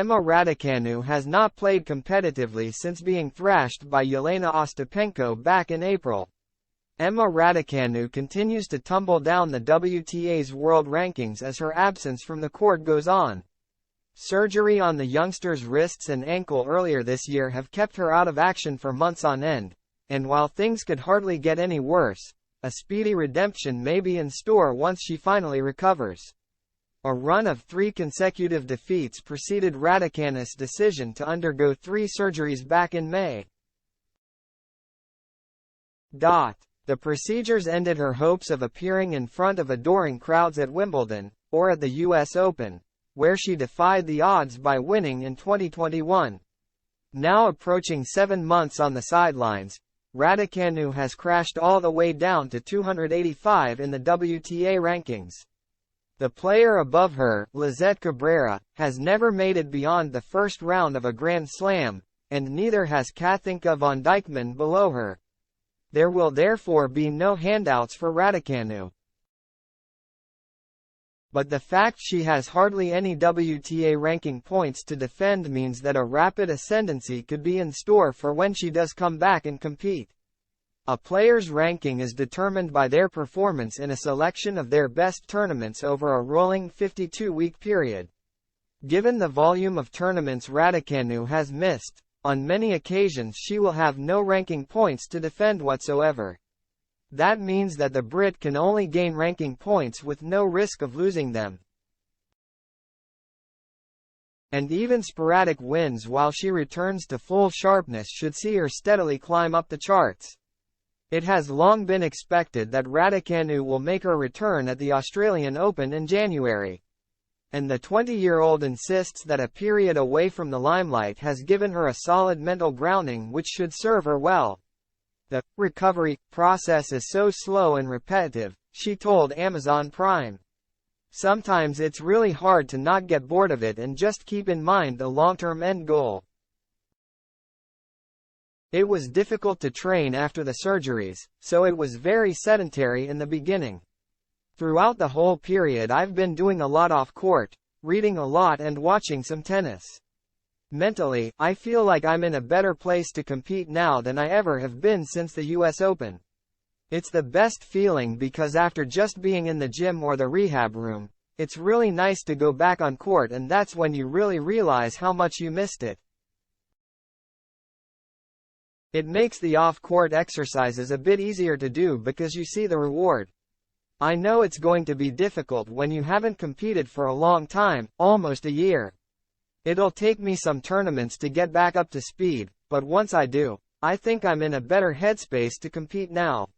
Emma Raducanu has not played competitively since being thrashed by Yelena Ostapenko back in April. Emma Raducanu continues to tumble down the WTA's world rankings as her absence from the court goes on. Surgery on the youngster's wrists and ankle earlier this year have kept her out of action for months on end, and while things could hardly get any worse, a speedy redemption may be in store once she finally recovers. A run of 3 consecutive defeats preceded Raducanu's decision to undergo 3 surgeries back in May. The procedures ended her hopes of appearing in front of adoring crowds at Wimbledon, or at the US Open, where she defied the odds by winning in 2021. Now approaching 7 months on the sidelines, Raducanu has crashed all the way down to 285 in the WTA rankings. The player above her, Lizette Cabrera, has never made it beyond the first round of a Grand Slam, and neither has Katinka von Dijkman below her. There will therefore be no handouts for Raducanu. But the fact she has hardly any WTA ranking points to defend means that a rapid ascendancy could be in store for when she does come back and compete. A player's ranking is determined by their performance in a selection of their best tournaments over a rolling 52-week period. Given the volume of tournaments Raducanu has missed, on many occasions she will have no ranking points to defend whatsoever. That means that the Brit can only gain ranking points with no risk of losing them. And even sporadic wins while she returns to full sharpness should see her steadily climb up the charts. It has long been expected that Raducanu will make her return at the Australian Open in January. And the 20-year-old insists that a period away from the limelight has given her a solid mental grounding which should serve her well. The recovery process is so slow and repetitive, she told Amazon Prime. Sometimes it's really hard to not get bored of it and just keep in mind the long-term end goal. It was difficult to train after the surgeries, so it was very sedentary in the beginning. Throughout the whole period I've been doing a lot off court, reading a lot and watching some tennis. Mentally, I feel like I'm in a better place to compete now than I ever have been since the US Open. It's the best feeling because after just being in the gym or the rehab room, it's really nice to go back on court, and that's when you really realize how much you missed it. It makes the off-court exercises a bit easier to do because you see the reward. I know it's going to be difficult when you haven't competed for a long time, almost a year. It'll take me some tournaments to get back up to speed, but once I do, I think I'm in a better headspace to compete now.